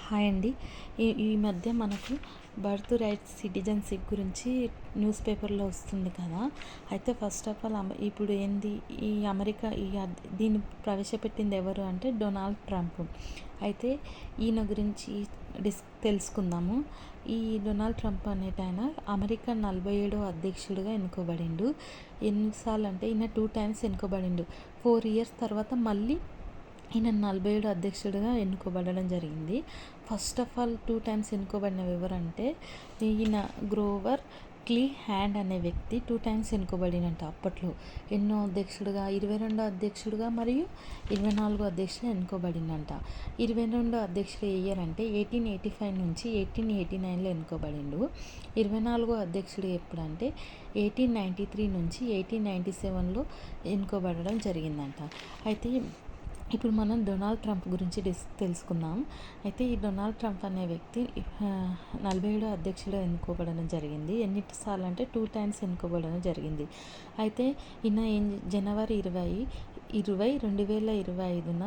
Hi అండి. ఈ ఈ మధ్య మనకు బర్త్ రైట్స్ సిటిజన్షిప్ గురించి న్యూస్ పేపర్లో వస్తుంది కదా. అయితే ఫస్ట్ ఆఫ్ ఆల్ ఇప్పుడు ఏంది ఈ అమెరికా దీన్ని ప్రవేశపెట్టింది ఎవరు అంటే డొనాల్డ్ ట్రంప్. అయితే ఈయన గురించి తెలుసుకుందాము. ఈ డొనాల్డ్ ట్రంప్ అనేటాయన అమెరికా 47వ అధ్యక్షుడిగా ఎన్నుకోబడిండు. ఎన్నిసార్లు అంటే ఈయన 2 times ఎన్నుకోబడిండు. 4 years తర్వాత మళ్ళీ ఈయన 47 అధ్యక్షుడిగా ఎన్నుకోబడడం జరిగింది. ఫస్ట్ ఆఫ్ ఆల్ 2 times ఎన్నుకోబడినవి ఎవరంటే ఈయన గ్రోవర్ క్లీ హ్యాండ్ అనే వ్యక్తి 2 times ఎన్నుకోబడినంట. అప్పట్లో ఎన్నో అధ్యక్షుడిగా 22వ అధ్యక్షుడిగా మరియు 24వ అధ్యక్షుడిగా ఎన్నుకోబడిందంట. 22వ అధ్యక్షుడు ఏ ఇయర్ అంటే 1885 నుంచి 1889లో ఎన్నుకోబడిండు. 24వ అధ్యక్షుడు ఎప్పుడంటే 1893 నుంచి 1897లో ఎన్నుకోబడడం జరిగిందంట. అయితే ఇప్పుడు మనం డొనాల్డ్ ట్రంప్ గురించి తెలుసుకుందాం. అయితే ఈ డొనాల్డ్ ట్రంప్ అనే వ్యక్తి 47వ అధ్యక్షుడు ఎన్నుకోబడడం జరిగింది. ఎన్నిసార్లు అంటే 2 times ఎన్నుకోబడడం జరిగింది. అయితే ఈయన జనవరి 2025న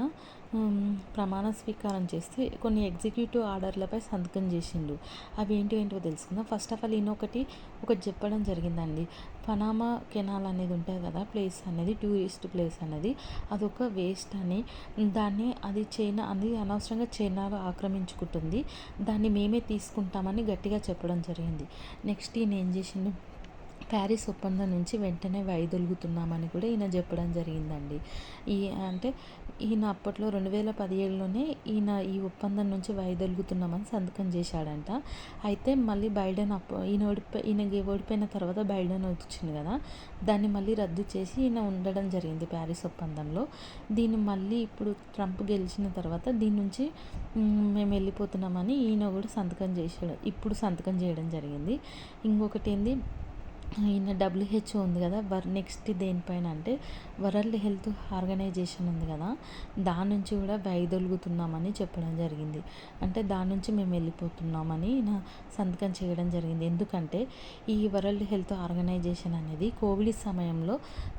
ప్రమాణ స్వీకారం చేస్తే కొన్ని ఎగ్జిక్యూటివ్ ఆర్డర్లపై సంతకం చేసిండు. అవి ఏంటో తెలుసుకుందాం. ఫస్ట్ ఆఫ్ ఆల్ ఈయన ఒకటి చెప్పడం జరిగిందండి. పనామా కెనాల్ అనేది ఉంటుంది కదా, ప్లేస్ అనేది టూరిస్ట్ ప్లేస్ అనేది అదొక వేస్ట్ అని, దాన్ని చైనా అనవసరంగా చైనాలో ఆక్రమించుకుంటుంది, దాన్ని మేమే తీసుకుంటామని గట్టిగా చెప్పడం జరిగింది. నెక్స్ట్ ఈయన ఏం చేసిండు, ప్యారిస్ ఒప్పందం నుంచి వెంటనే వైదొలుగుతున్నామని కూడా ఈయన చెప్పడం జరిగిందండి. ఈయన అప్పట్లో 2017లోనే ఈయన ఈ ఒప్పందం నుంచి వైదొలుగుతున్నామని సంతకం చేశాడంట. అయితే మళ్ళీ బైడెన్ ఈయనకి ఓడిపోయిన తర్వాత బైడెన్ వచ్చింది కదా, దాన్ని మళ్ళీ రద్దు చేసి ఈయన ఉండడం జరిగింది ప్యారిస్ ఒప్పందంలో. దీన్ని మళ్ళీ ఇప్పుడు ట్రంప్ గెలిచిన తర్వాత దీని నుంచి మేము వెళ్ళిపోతున్నామని ఈయన కూడా సంతకం చేయడం జరిగింది. ఇంకొకటి ఏంది, ఈయన WHO ఉంది కదా, నెక్స్ట్ దేనిపైన అంటే వరల్డ్ హెల్త్ ఆర్గనైజేషన్ ఉంది కదా, దాని నుంచి కూడా వైదొలుగుతున్నామని చెప్పడం జరిగింది. అంటే దాని నుంచి మేము వెళ్ళిపోతున్నామని ఈయన సంతకం చేయడం జరిగింది. ఎందుకంటే ఈ వరల్డ్ హెల్త్ ఆర్గనైజేషన్ అనేది కోవిడ్ సమయంలో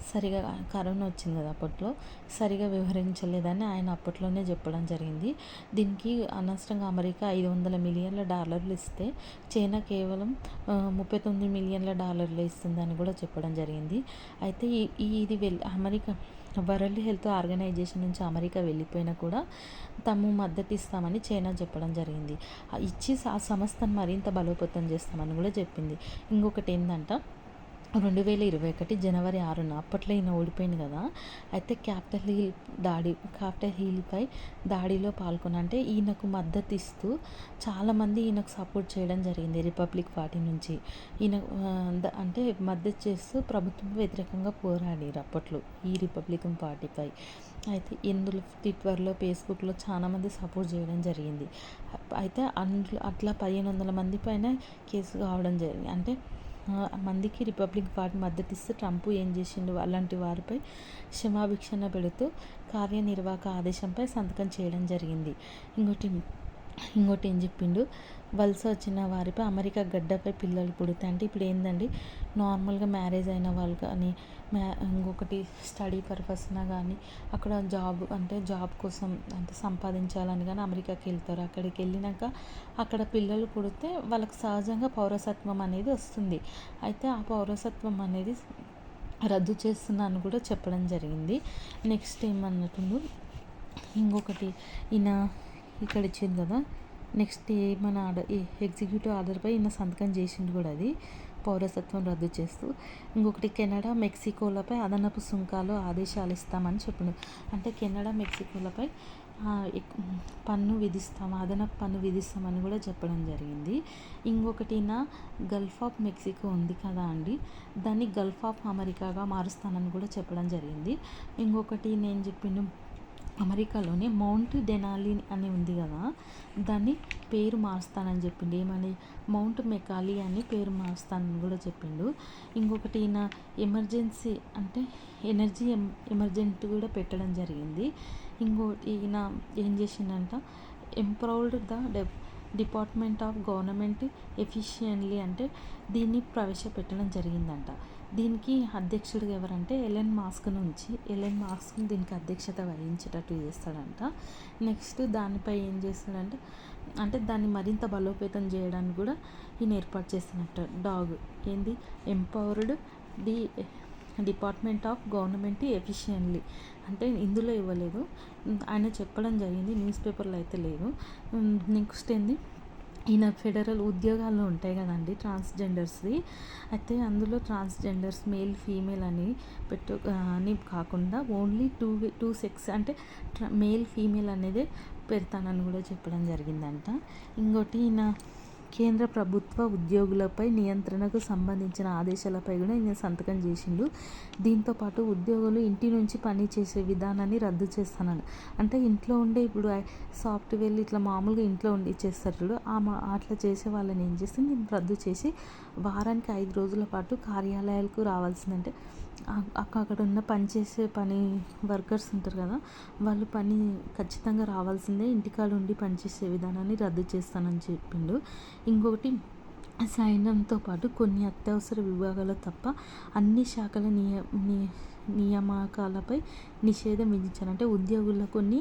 సరిగా, కరోనా వచ్చింది కదా అప్పట్లో, సరిగా వివరించలేదని ఆయన అప్పట్లోనే చెప్పడం జరిగింది. దీనికి అనవసరంగా అమెరికా $500 మిలియన్ ఇస్తే చైనా కేవలం $39 మిలియన్ ఇస్తుందని కూడా చెప్పడం జరిగింది. అయితే ఇది అమెరికా వరల్డ్ హెల్త్ ఆర్గనైజేషన్ నుంచి అమెరికా వెళ్ళిపోయినా కూడా తాము మద్దతు ఇస్తామని చైనా చెప్పడం జరిగింది. ఇచ్చి ఆ సంస్థను మరింత బలోపేతం చేస్తామని కూడా చెప్పింది. ఇంకొకటి ఏంటంట, 2021 జనవరి 6న అప్పట్లో ఈయన ఓడిపోయింది కదా, అయితే క్యాపిటల్ హిల్పై దాడిలో పాల్గొని, అంటే ఈయనకు మద్దతు ఇస్తూ చాలామంది ఈయనకు సపోర్ట్ చేయడం జరిగింది రిపబ్లిక్ పార్టీ నుంచి. ఈయన అంటే మద్దతు చేస్తూ ప్రభుత్వం వ్యతిరేకంగా పోరాడారు అప్పట్లో ఈ రిపబ్లికన్ పార్టీపై. అయితే ఇందులో ట్విట్టర్లో, ఫేస్బుక్లో చాలామంది సపోర్ట్ చేయడం జరిగింది. అయితే అట్లా 1500 మంది పైన కేసు కావడం జరిగింది. అంటే మందికి రిపబ్లిక్ పార్టీ మద్దతు ఇస్తే ట్రంప్ ఏం చేసిండు, అలాంటి వారిపై క్షమాభిక్షణ పెడుతూ కార్యనిర్వాహక ఆదేశంపై సంతకం చేయడం జరిగింది. ఇంకోటి ఏం చెప్పిండు, వలస వచ్చిన వారిపై అమెరికా గడ్డపై పిల్లలు పుడితే, అంటే ఇప్పుడు ఏందండి, నార్మల్గా మ్యారేజ్ అయిన వాళ్ళు కానీ ఇంకొకటి స్టడీ పర్పస్న కానీ అక్కడ జాబ్ కోసం అంటే సంపాదించాలని కానీ అమెరికాకి వెళ్తారు. అక్కడికి వెళ్ళినాక అక్కడ పిల్లలు పుడితే వాళ్ళకి సహజంగా పౌరసత్వం అనేది వస్తుంది. అయితే ఆ పౌరసత్వం అనేది రద్దు చేస్తున్నాను కూడా చెప్పడం జరిగింది. నెక్స్ట్ ఏమన్నట్టు, ఇంకొకటి ఈయన ఇక్కడ ఇచ్చింది కదా, నెక్స్ట్ ఎగ్జిక్యూటివ్ ఆర్డర్పై ఈయన సంతకం చేసిండు కూడా, అది పౌరసత్వం రద్దు చేస్తూ. ఇంకొకటి కెనడా మెక్సికోలపై అదనపు సుంకాలు ఆదేశాలు ఇస్తామని చెప్పిండు. అంటే కెనడా మెక్సికోలపై అదనపు పన్ను విధిస్తామని కూడా చెప్పడం జరిగింది. ఇంకొకటి గల్ఫ్ ఆఫ్ మెక్సికో ఉంది కదా అండి, దాన్ని గల్ఫ్ ఆఫ్ అమెరికాగా మారుస్తానని కూడా చెప్పడం జరిగింది. ఇంకొకటి నేను చెప్పిండు, అమెరికాలోనే మౌంట్ డెనాలి అని ఉంది కదా, దాన్ని పేరు మారుస్తానని చెప్పిండు. ఏమని, మౌంట్ మెకాలి అని పేరు మారుస్తానని కూడా చెప్పిండు. ఇంకొకటి ఈయన ఎనర్జీ ఎమర్జెంట్ కూడా పెట్టడం జరిగింది. ఇంకోటి ఈయన ఏం చేసిండంట, empowered the department of government efficiently, అంటే దీన్ని ప్రవేశపెట్టడం జరిగిందంట. దీనికి అధ్యక్షుడు ఎవరంటే ఎలన్ మాస్క్ దీనికి అధ్యక్షత వహించేటట్టు చేస్తాడంట. నెక్స్ట్ దానిపై ఏం చేస్తాడంటే అంటే దాన్ని మరింత బలోపేతం చేయడానికి కూడా ఈయన ఏర్పాటు చేస్తున్నట్టు డాగ్ ఏంది empowered the department of government efficiently అంటే ఇందులో ఇవ్వలేదు, ఆయన చెప్పడం జరిగింది, న్యూస్ పేపర్లో అయితే లేదు. నెక్స్ట్ ఏంది ఈయన ఫెడరల్ ఉద్యోగాల్లో ఉంటాయి కదండి ట్రాన్స్జెండర్స్ది, అయితే అందులో ట్రాన్స్జెండర్స్ మేల్ ఫీమేల్ అని కాకుండా ఓన్లీ టూ సెక్స్ అంటే మేల్ ఫీమేల్ అనేది పెడతానని కూడా చెప్పడం జరిగిందంట. ఇంకోటి ఈయన కేంద్ర ప్రభుత్వ ఉద్యోగులపై నియంత్రణకు సంబంధించిన ఆదేశాలపై కూడా ఈయన సంతకం చేసిండు. దీంతోపాటు ఉద్యోగులు ఇంటి నుంచి పని చేసే విధానాన్ని రద్దు చేస్తానని అంటే ఇంట్లో ఉండే ఇప్పుడు సాఫ్ట్వేర్లు ఇట్లా మామూలుగా ఇంట్లో ఉండి చేస్తారు చూడు అట్లా చేసే వాళ్ళని ఏం చేస్తే నేను రద్దు చేసి వారానికి 5 రోజుల పాటు కార్యాలయాలకు రావాల్సిందంటే అక్కడ ఉన్న పనిచేసే వర్కర్స్ ఉంటారు కదా, వాళ్ళు పని ఖచ్చితంగా రావాల్సిందే, ఇంటికాడ ఉండి పనిచేసే విధానాన్ని రద్దు చేస్తానని చెప్పిండు. ఇంకొకటి సైన్యంతో పాటు కొన్ని అత్యవసర విభాగాలు తప్ప అన్ని శాఖల నియామకాలపై నిషేధం విధించారు. అంటే ఉద్యోగుల్లో కొన్ని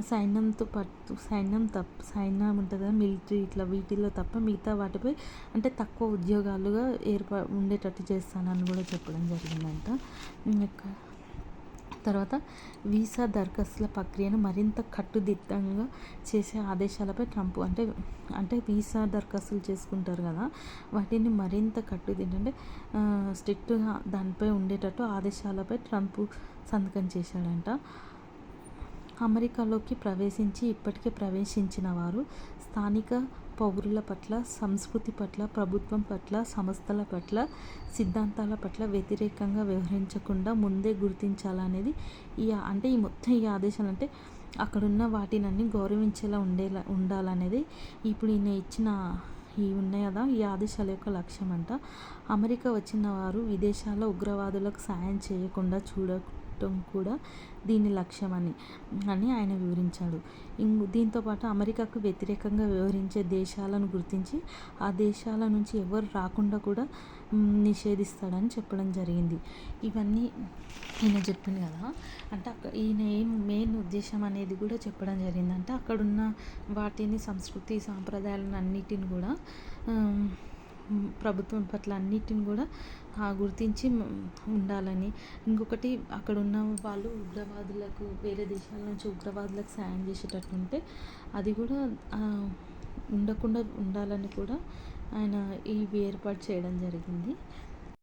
సైన్యంతో పాటు సైన్యం ఉంటుంది కదా మిలిటరీ ఇట్లా వీటిల్లో తప్ప మిగతా వాటిపై అంటే తక్కువ ఉద్యోగాలుగా ఉండేటట్టు చేస్తానని కూడా చెప్పడం జరిగిందంట. తర్వాత వీసా దరఖాస్తుల ప్రక్రియను మరింత కట్టుదిట్టంగా చేసే ఆదేశాలపై ట్రంప్ అంటే వీసా దరఖాస్తులు చేసుకుంటారు కదా వాటిని మరింత అంటే స్ట్రిక్ట్గా దానిపై ఉండేటట్టు ఆదేశాలపై ట్రంప్ సంతకం చేశాడంట. అమెరికాలోకి ఇప్పటికే ప్రవేశించిన వారు స్థానిక పౌరుల పట్ల, సంస్కృతి పట్ల, ప్రభుత్వం పట్ల, సంస్థల పట్ల, సిద్ధాంతాల పట్ల వ్యతిరేకంగా వ్యవహరించకుండా ముందే గుర్తించాలనేది ఈ మొత్తం ఈ ఆదేశాలు అంటే అక్కడున్న వాటినన్నీ గౌరవించేలా ఉండాలనేది ఇప్పుడు ఈయన ఇచ్చిన ఉన్నాయి కదా ఈ ఆదేశాల యొక్క లక్ష్యం అంట. అమెరికా వచ్చిన వారు విదేశాల్లో ఉగ్రవాదులకు సాయం చేయకుండా చూడటం కూడా దీని లక్ష్యం అని ఆయన వివరించాడు. దీంతోపాటు అమెరికాకు వ్యతిరేకంగా వ్యవహరించే దేశాలను గుర్తించి ఆ దేశాల నుంచి ఎవరు రాకుండా కూడా నిషేధిస్తాడని చెప్పడం జరిగింది. ఇవన్నీ ఈయన చెప్పింది కదా అంటే ఈయన మెయిన్ ఉద్దేశం అనేది కూడా చెప్పడం జరిగింది. అంటే అక్కడున్న వాటిని సంస్కృతి సాంప్రదాయాలను అన్నిటిని కూడా ప్రభుత్వం పట్ల అన్నిటిని కూడా గుర్తించి ఉండాలని, ఇంకొకటి అక్కడ ఉన్న వాళ్ళు ఉగ్రవాదులకు వేరే దేశాల నుంచి ఉగ్రవాదులకు సాయం చేసేటట్టు ఉంటే అది కూడా ఉండకుండా ఉండాలని కూడా ఆయన ఇవి ఏర్పాటు చేయడం జరిగింది.